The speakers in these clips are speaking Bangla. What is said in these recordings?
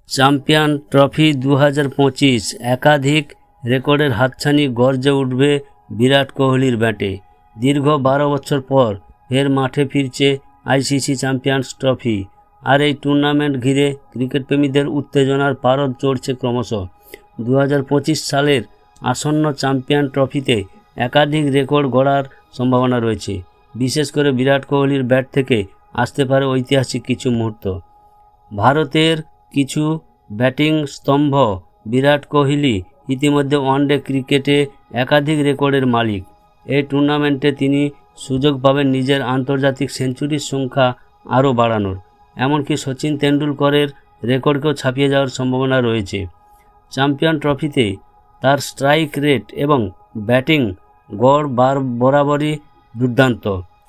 চ্যাম্পিয়ন ট্রফি 2025 একাধিক রেকর্ডের হাতছানি গর্জে উঠবে বিরাট কোহলির ব্যাটে। দীর্ঘ 12 বছর পর ফের মাঠে ফিরছে আইসিসি চ্যাম্পিয়ন্স ট্রফি। আর এই টুর্নামেন্ট ঘিরে ক্রিকেট প্রেমীদের উত্তেজনার পারদ চড়ছে ক্রমশ। 2025 সালের আসন্ন চ্যাম্পিয়ন ট্রফিতে একাধিক রেকর্ড গড়ার সম্ভাবনা রয়েছে। বিশেষ করে বিরাট কোহলির ব্যাট থেকে আসতে পারে ঐতিহাসিক কিছু মুহূর্ত। ভারতের কিছু ব্যাটিং স্তম্ভ বিরাট কোহলি ইতিমধ্যে ওয়ানডে ক্রিকেটে একাধিক রেকর্ডের মালিক। এই টুর্নামেন্টে তিনি সুযোগ পাবেন নিজের আন্তর্জাতিক সেঞ্চুরির সংখ্যা আরও বাড়ানোর। এমনকি সচিন তেন্ডুলকরের রেকর্ডকেও ছাপিয়ে যাওয়ার সম্ভাবনা রয়েছে। চ্যাম্পিয়ন ট্রফিতে তার স্ট্রাইক রেট এবং ব্যাটিং গড় বরাবরই দুর্দান্ত,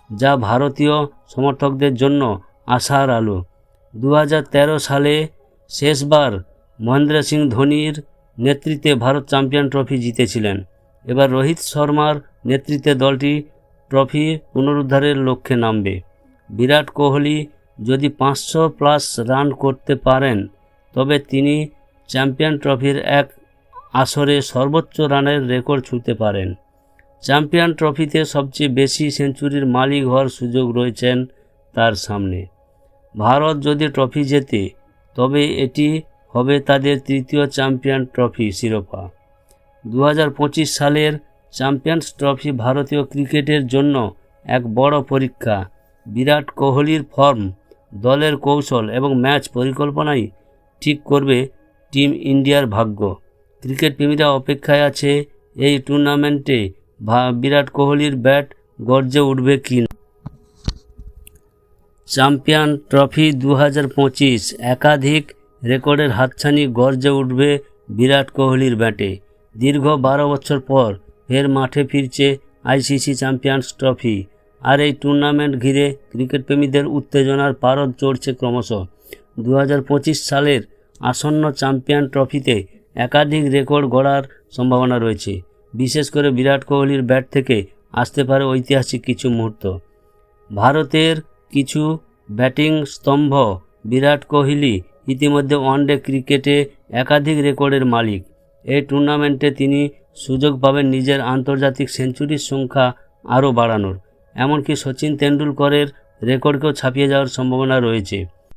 যা ভারতীয় সমর্থকদের জন্য আশার আলো। 2013 সালে শেষবার মহেন্দ্র সিং ধোনির নেতৃত্বে ভারত চ্যাম্পিয়ন ট্রফি জিতেছিলেন। এবার রোহিত শর্মার নেতৃত্বে দলটি ট্রফি পুনরুদ্ধারের লক্ষ্যে নামবে। বিরাট কোহলি যদি 500+ রান করতে পারেন, তবে তিনি চ্যাম্পিয়ন ট্রফির এক আসরে সর্বোচ্চ রানের রেকর্ড ছুঁতে পারেন। চ্যাম্পিয়ন ট্রফিতে সবচেয়ে বেশি সেঞ্চুরির মালিক হওয়ার সুযোগ রয়েছেন তার সামনে। ভারত যদি ট্রফি জেতে, তবে এটি হবে তাদের তৃতীয় চ্যাম্পিয়ন ট্রফি শিরোপা। 2025 সালের চ্যাম্পিয়ন্স ট্রফি ভারতীয় ক্রিকেটের জন্য এক বড় পরীক্ষা। বিরাট কোহলির ফর্ম, দলের কৌশল এবং ম্যাচ পরিকল্পনাই ঠিক করবে টিম ইন্ডিয়ার ভাগ্য। ক্রিকেট প্রেমীরা অপেক্ষায় আছে এই টুর্নামেন্টে বিরাট কোহলির ব্যাট গর্জে উঠবে কি না। চ্যাম্পিয়ন ট্রফি 2025 একাধিক রেকর্ডের হাতছানি গর্জে উঠবে বিরাট কোহলির ব্যাটে। দীর্ঘ 12 বছর পর ফের মাঠে ফিরছে আইসিসি চ্যাম্পিয়ন্স ট্রফি। আর এই টুর্নামেন্ট ঘিরে ক্রিকেট প্রেমীদের উত্তেজনার পারদ চড়ছে ক্রমশ। 2025 সালের আসন্ন চ্যাম্পিয়ন ট্রফিতে একাধিক রেকর্ড গড়ার সম্ভাবনা রয়েছে। বিশেষ করে বিরাট কোহলির ব্যাট থেকে আসতে পারে ঐতিহাসিক কিছু মুহূর্ত। ভারতের কিছু ব্যাটিং স্তম্ভ বিরাট কোহলি ইতিমধ্যে ওয়ানডে ক্রিকেটে একাধিক রেকর্ডের মালিক। এই টুর্নামেন্টে তিনি সুযোগ পাবেন নিজের আন্তর্জাতিক সেঞ্চুরির সংখ্যা আরও বাড়ানোর। এমনকি সচিন তেন্ডুলকরের রেকর্ডকেও ছাপিয়ে যাওয়ার সম্ভাবনা রয়েছে।